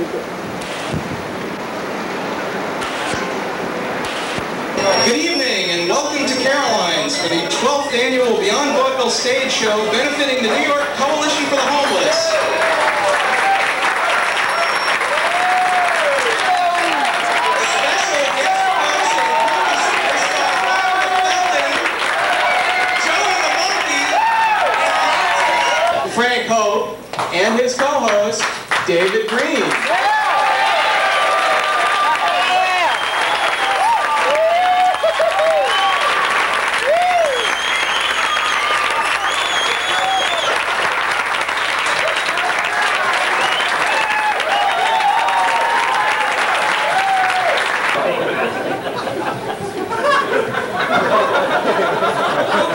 Good evening and welcome to Caroline's for the 12th annual Beyond Vaudeville stage show benefiting the New York Coalition for the Homeless. Frank Hope and his co-host, David Green.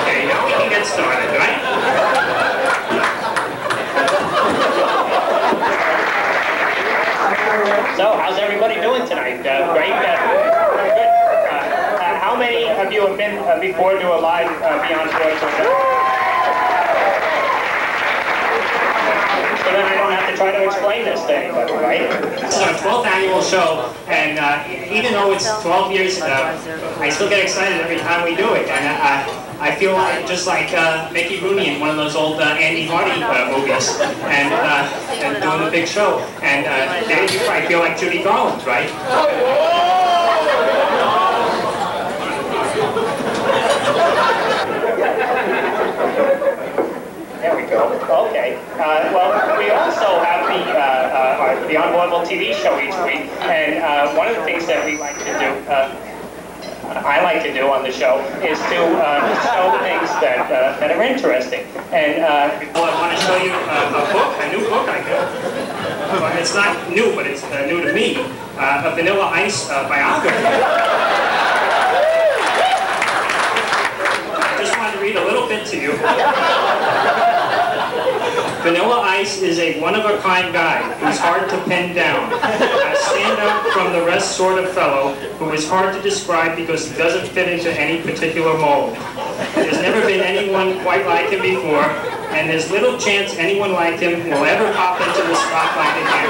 Okay, now we can get started, right? So, how's everybody doing tonight? Great? Good. How many of you have been before to a live Beyond Vaudeville show? So then I don't have to try to explain this to anybody, right? This is our 12th annual show, and even though it's 12 years, I still get excited every time we do it. And I feel just like Mickey Rooney in one of those old Andy Hardy movies, and doing the big show. And Dave, you probably feel like Judy Garland, right? There we go. Okay. Well, we also have our Beyond Vaudeville TV show each week, and one of the things that we like to do, I like to do on the show, is to show things that are interesting. And well, I want to show you a new book I got. Well, it's not new, but it's new to me. A Vanilla Ice biography. I just wanted to read a little bit to you. Vanilla Ice is a one-of-a-kind guy who's hard to pin down. A stand-out from the rest sort of fellow who is hard to describe because he doesn't fit into any particular mold. There's never been anyone quite like him before, and there's little chance anyone like him will ever pop into the spotlight again.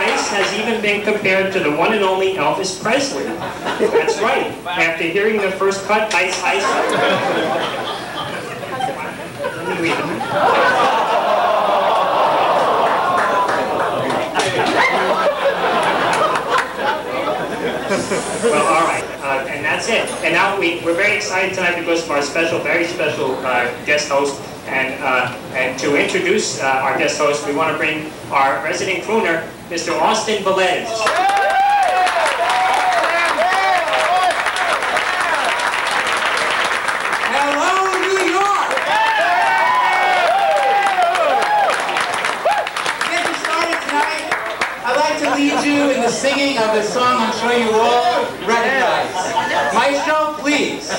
Ice has even been compared to the one and only Elvis Presley. That's right. After hearing the first cut, Ice Ice... Well, all right, and that's it. And now we're very excited tonight because of our very special guest host. And to introduce our guest host, we want to bring our resident crooner, Mr. Austin Velez. Lead you in the singing of the song I'm sure you all recognize. Maestro, please.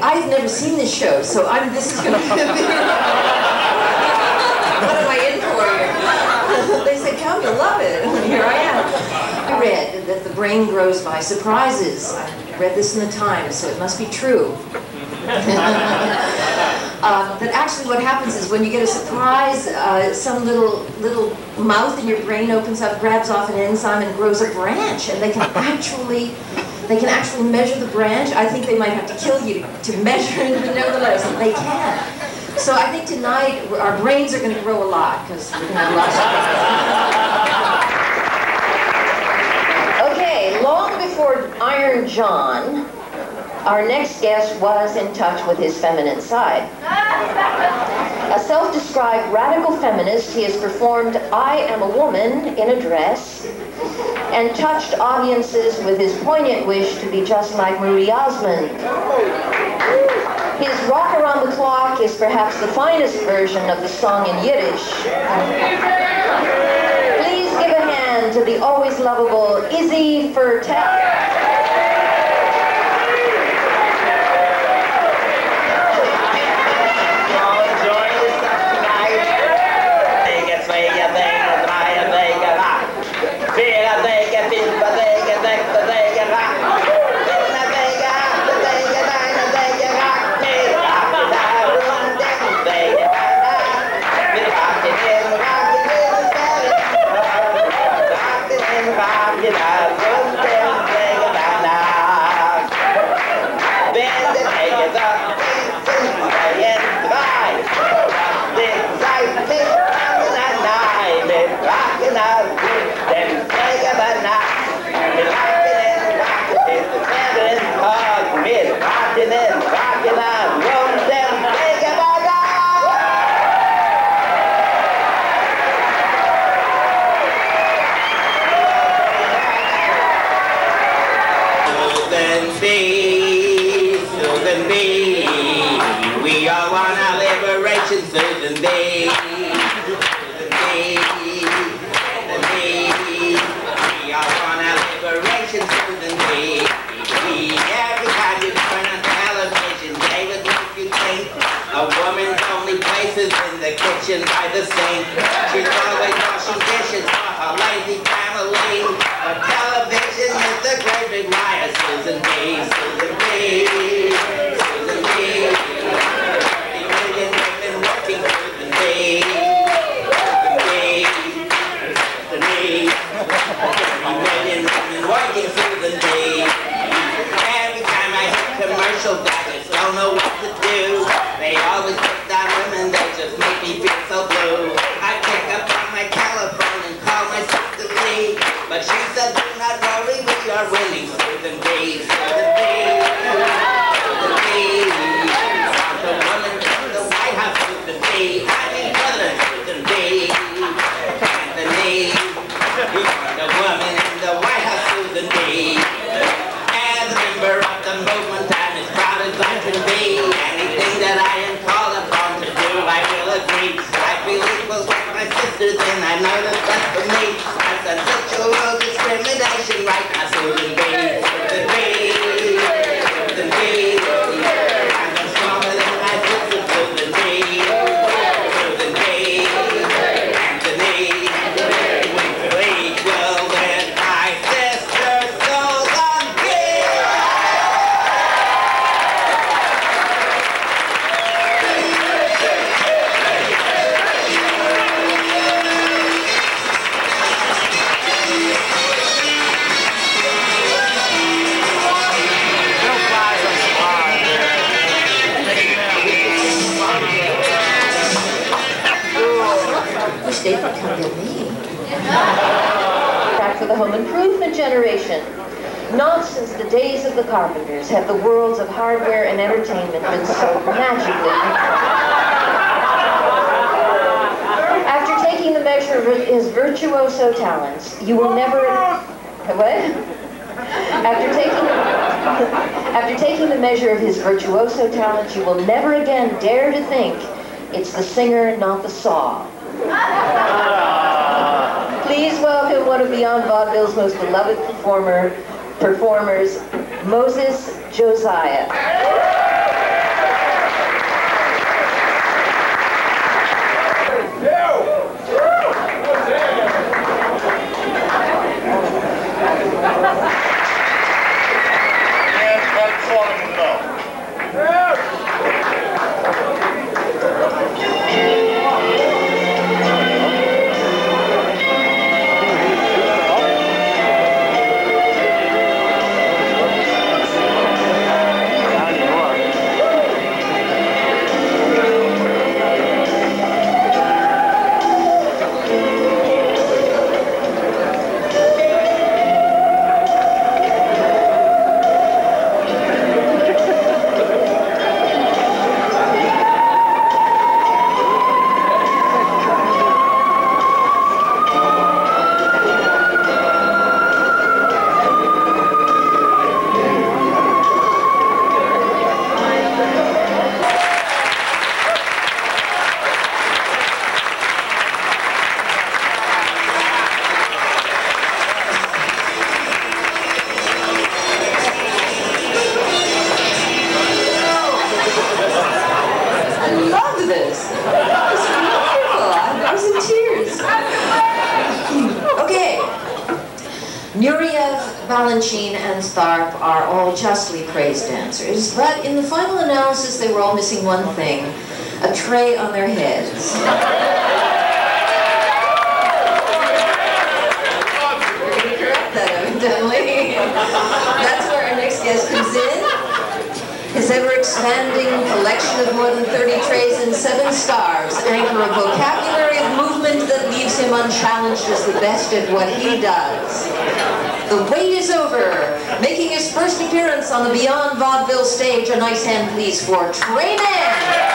I've never seen this show, so this is going to be... What am I in for here? They said, come, you'll love it. And here I am. I read that the brain grows by surprises. I read this in the Times, so it must be true. But actually what happens is when you get a surprise, some little mouth in your brain opens up, grabs off an enzyme and grows a branch, and they can actually measure the branch. I think they might have to kill you to measure it, but nevertheless, they can. So I think tonight our brains are going to grow a lot because we're going to have lots of... Okay, long before Iron John, Our next guest was in touch with his feminine side. A self-described radical feminist, he has performed I Am a Woman in a dress and touched audiences with his poignant wish to be just like Marie Osmond. His Rock Around the Clock is perhaps the finest version of the song in Yiddish. Please give a hand to the always lovable Izzy Fertel. By the sink, she's always washing dishes for her lazy family. But television is the great big liar. Susan B, Susan B, Susan B. 30 million women working Susan B, Susan B, Susan B. 30 million women working Susan B. Every time I hit commercial, I just don't know what to do. They always put down women, they just make me feel so blue. I pick up on my telephone and call my sister Lee, but she said, do not worry, we are winning. Susan B, Susan B, Susan B. I'm the woman in the White House, Susan B. I mean, President Susan B. Anthony, you are the woman in the White House, Susan B. As a member of the movement, I'm as proud as I can be. Anything that I am called upon to do, I will agree. I feel equal with my sisters, and I know that's best for me. That's a sexual discrimination right now, Susan B. Susan B. Susan B. I'm no stronger than my sister, Susan B. Susan B. Anthony. We're equal with my sister, Susan B. They could come to me. Back for the home improvement generation. Not since the days of the carpenters have the worlds of hardware and entertainment been so magically After taking the measure of his virtuoso talents, you will never... What? After taking the measure of his virtuoso talents, you will never again dare to think it's the singer, not the saw. Please welcome one of Beyond Vaudeville's most beloved performers, Moses Josiah. Balanchine and Tharp are all justly praised dancers, but in the final analysis they were all missing one thing, a tray on their heads. We're going to correct that, evidently. That's where our next guest comes in. His ever-expanding collection of more than 30 trays and 7 scarves anchor a vocabulary of movement that leaves him unchallenged as the best at what he does. The wait is over. Making his first appearance on the Beyond Vaudeville stage, a nice hand please for Trayman.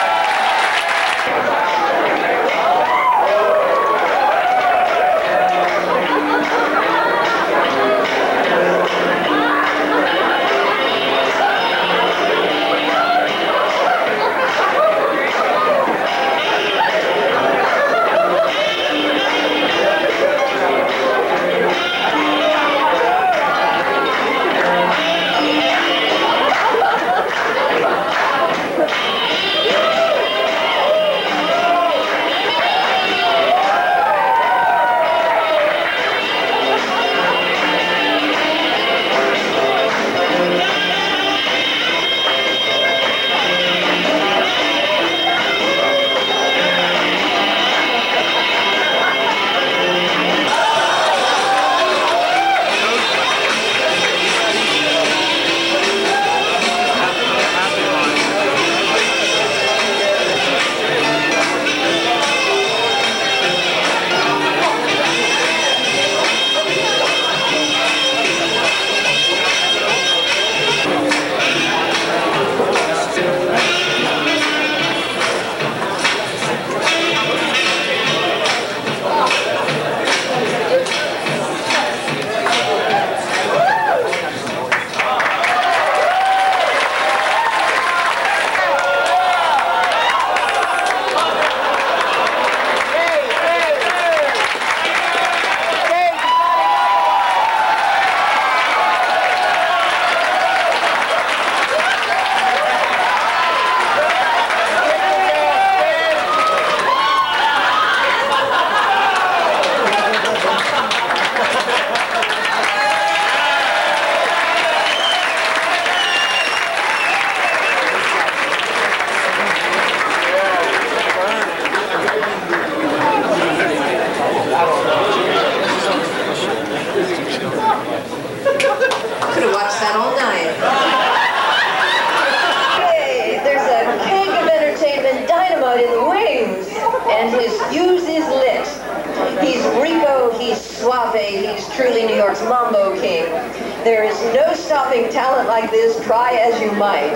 There is no stopping talent like this, try as you might.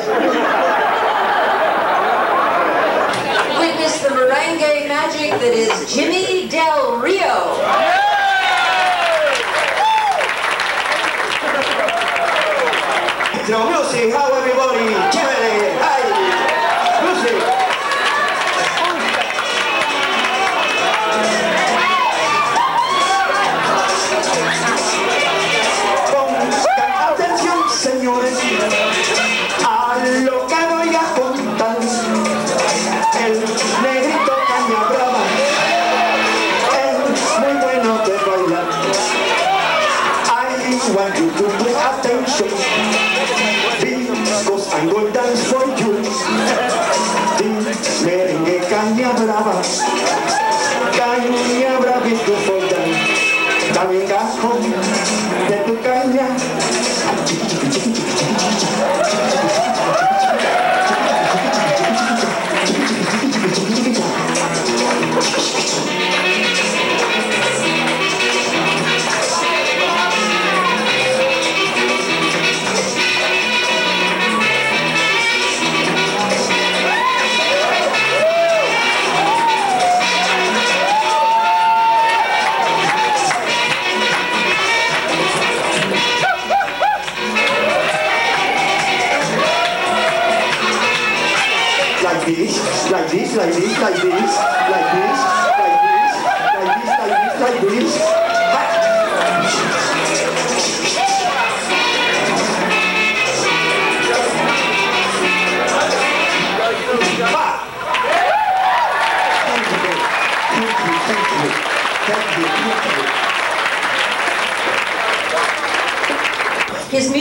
Witness the merengue magic that is Jimmy Del Rio. So music, how everybody, chévere, hi, music. Señores, a lo que voy a contar, el negrito caña brava es muy bueno de bailar. I want you to pay attention, because I'm going to dance for you. The merengue caña brava bravito for them. Dame cajo de tu caña. Like this, like this, like this, like this, like this, like this, like this, like this, like this.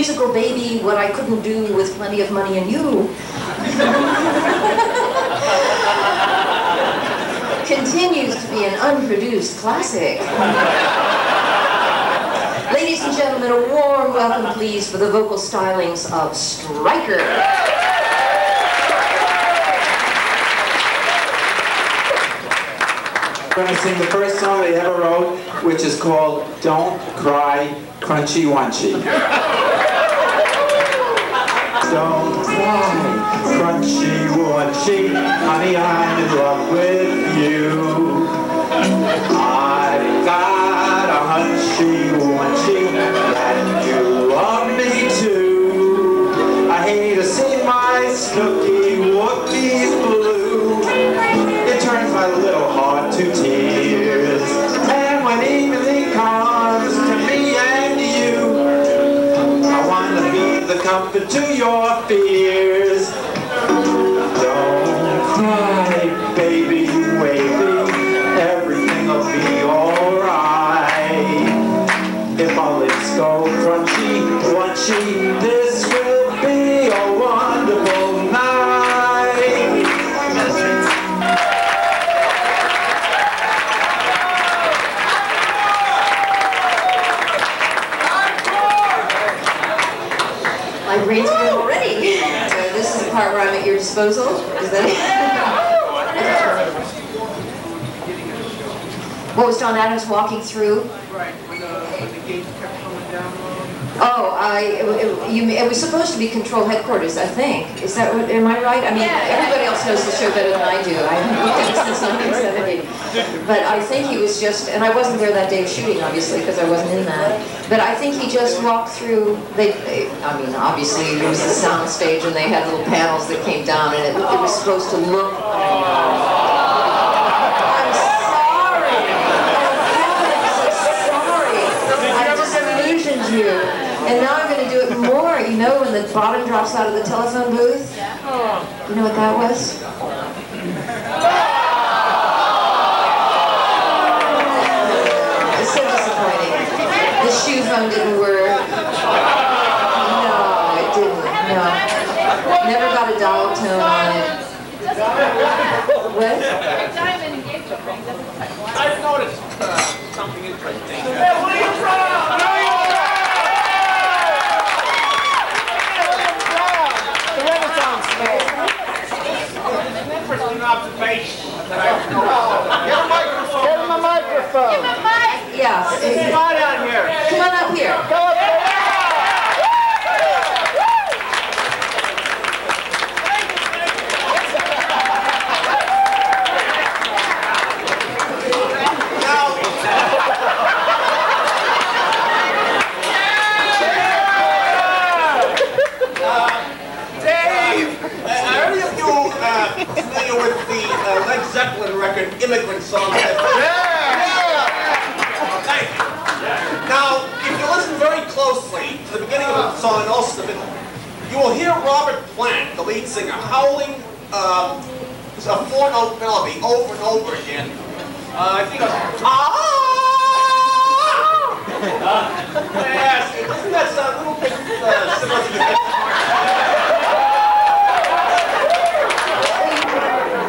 musical baby, What I Couldn't Do with Plenty of Money and You, continues to be an unproduced classic. Ladies and gentlemen, a warm welcome, please, for the vocal stylings of Stryker. We're going to sing the first song they ever wrote, which is called Don't Cry, Crunchy Wunchy. Don't cry, crunchy wunchy, honey, I'm in love with you. I've got a hunchy wunchy that you love me too. I hate to see my snooky wookies blue. It turns my little heart to tears. And when evening comes to me and you, I want to be the comfort to your fears. Don't cry, baby, wavy, everything will be alright. If our lips go crunchy, wunchy, this will be a wonderful night. My brain's going already. So this is the part where I'm at your disposal. Is that it? What was Don Adams walking through? Right, when the gates kept coming down. Oh, it was supposed to be Control Headquarters, I think. Is that what, am I right? I mean, everybody else knows the show better than I do. I haven't looked at it since 1970. But I think he was just, and I wasn't there that day of shooting, obviously, because I wasn't in that. But I think he just walked through, I mean, obviously it was the sound stage and they had little panels that came down and it was supposed to look, you. And now I'm going to do it more, you know, when the bottom drops out of the telephone booth. You know what that was? It's so disappointing. The shoe phone didn't work. No, it didn't. No. Never got a dial tone on it. What? Diamond engagement ring doesn't look like one. I've noticed something interesting. Hey, where are you from? Interesting observation that I've noticed. Get a microphone. Give him a microphone. Give him a mic. Yeah. Come on down here. Come on up here. Go up there. With the Led Zeppelin record, Immigrant Song. Yeah! Thank you. Now, if you listen very closely to the beginning of the song and also the middle, you will hear Robert Plant, the lead singer, howling a four-note melody over and over again. I think it was, yes, isn't that a little bit similar to the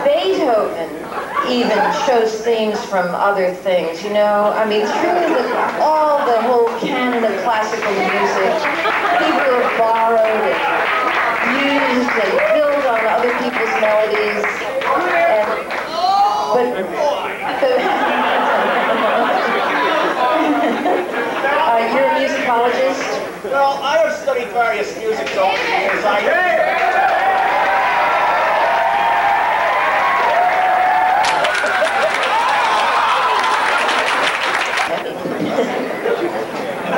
Beethoven even shows themes from other things, you know? I mean, through the whole canon of classical music, people have borrowed and used and built on other people's melodies. You're a musicologist? Well, I have studied various musics over the years.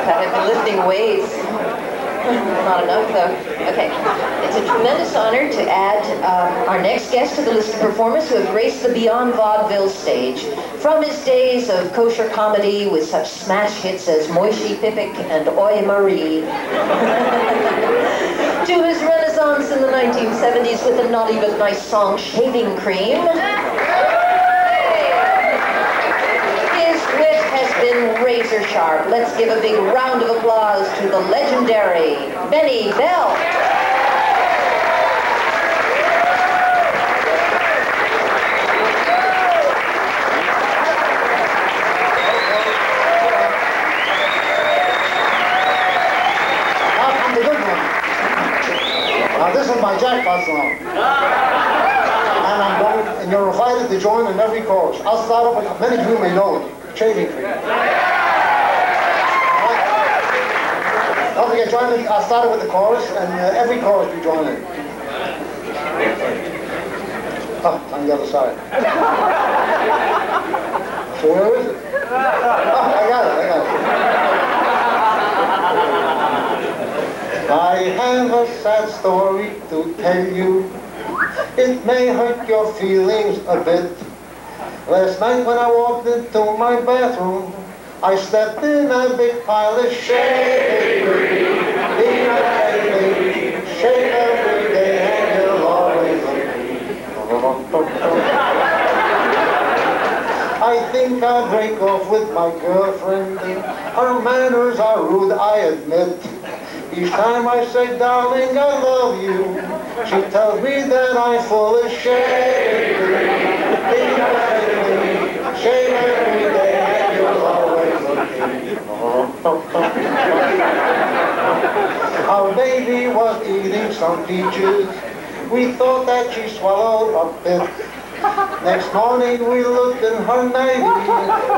I've been lifting weights. Not enough, though. Okay. It's a tremendous honor to add our next guest to the list of performers who have graced the Beyond Vaudeville stage. From his days of kosher comedy with such smash hits as Moishi Pipik and Oi Marie, to his renaissance in the 1970s with the naughty but nice song Shaving Cream. His wit has been razor sharp. Let's give a big round of applause to the legendary Benny Bell. This is my jackpot song. And I'm going, and you're invited to join in every chorus. I'll start off with, many of you may know it, Shaving Cream. Don't forget, join in, I'll start with the chorus, and every chorus you join in. Oh, on the other side. So where is it? Oh, I got it. I have a sad story to tell you. It may hurt your feelings a bit. Last night when I walked into my bathroom, I stepped in a big pile of shaving cream. Shave every day and you'll always look clean. I think I'll break off with my girlfriend. Her manners are rude, I admit. Each time I say, darling, I love you, she tells me that I'm full of shade. Shade every day, and you'll always look clean. Our baby was eating some peaches. We thought that she swallowed a bit. Next morning we looked in her nightie,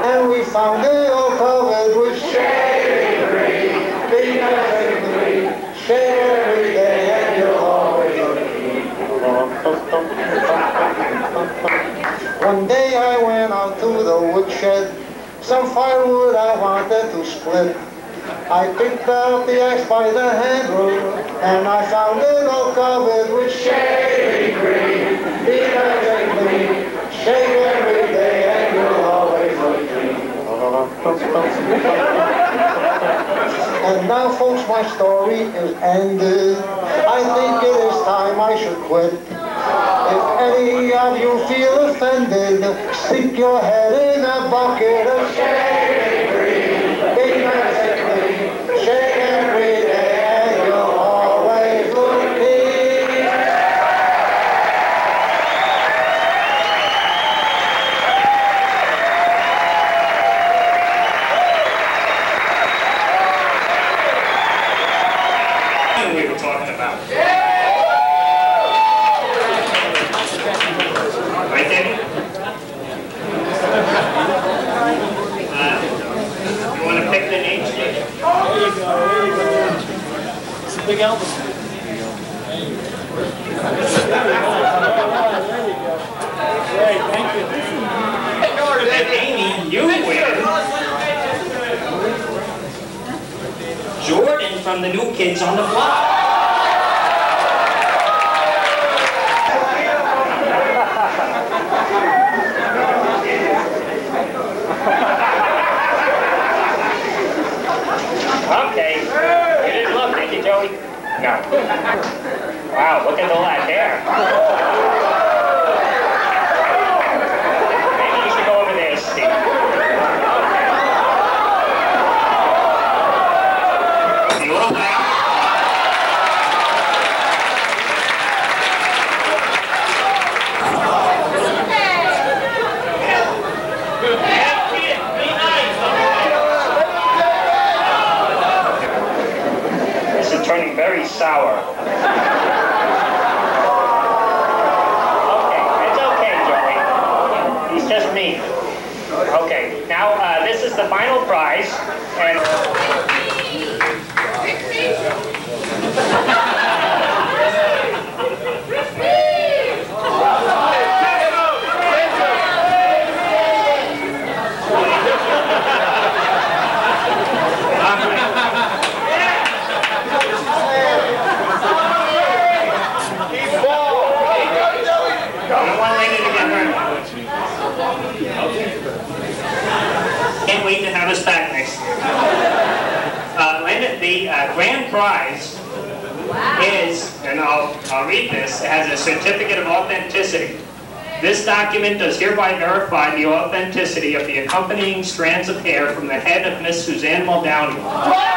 and we found it all covered with shaving cream. Shave every day and you'll always look clean. One day I went out to the woodshed. Some firewood I wanted to split. I picked out the axe by the handle, and I found it all covered with shaving cream. Shave every day and you'll always look clean. And now, folks, my story is ended. I think it is time I should quit. If any of you feel offended, stick your head in a bucket of shaving cream. Shave every day and you'll always look clean. We were talking about. Right, David? You want to pick the name, Steve? There you go. It's a big album. There you go. Great, thank you. And Amy, you win Jordan from the New Kids on the Block. Okay. You didn't look, did you, Joey? No. Wow, look at all that hair. Maybe you should go over there, Steve. You all now? This is turning very sour. Okay, it's okay, Joey. He's just mean. Okay, now this is the final prize, and can't wait to have us back next year. The grand prize is, and I'll read this, it has a certificate of authenticity. This document does hereby verify the authenticity of the accompanying strands of hair from the head of Miss Suzanne Muldowney.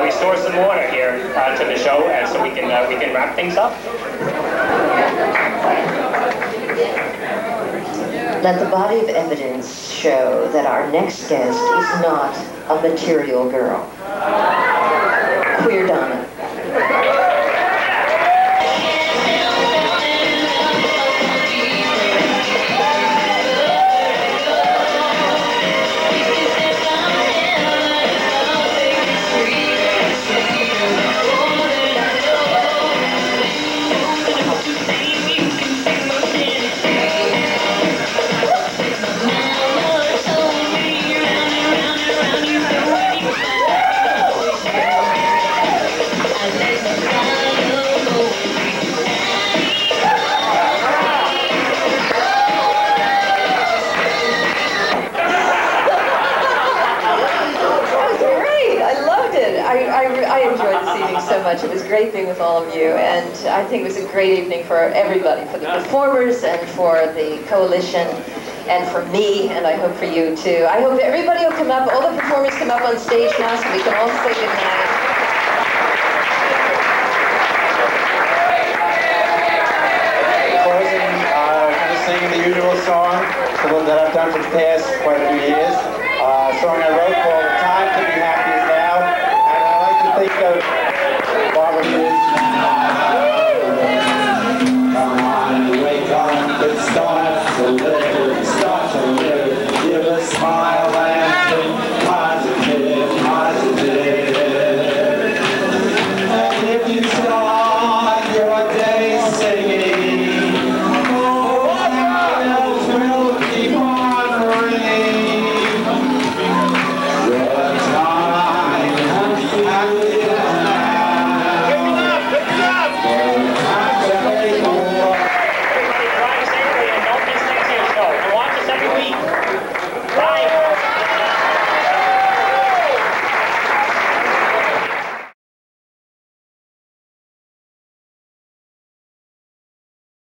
Restore some order here to the show, so we can wrap things up. Let the body of evidence show that our next guest is not a material girl. Queerdonna. I enjoyed this evening so much. It was great being with all of you, and I think it was a great evening for everybody, for the performers and for the coalition and for me, and I hope for you too. I hope everybody will come up, all the performers come up on stage now so we can all say goodnight. Closing, just singing the usual song, that I've done for the past quite a few years. A song I wrote called "The Time to Be Happy Is Now," and I like to think of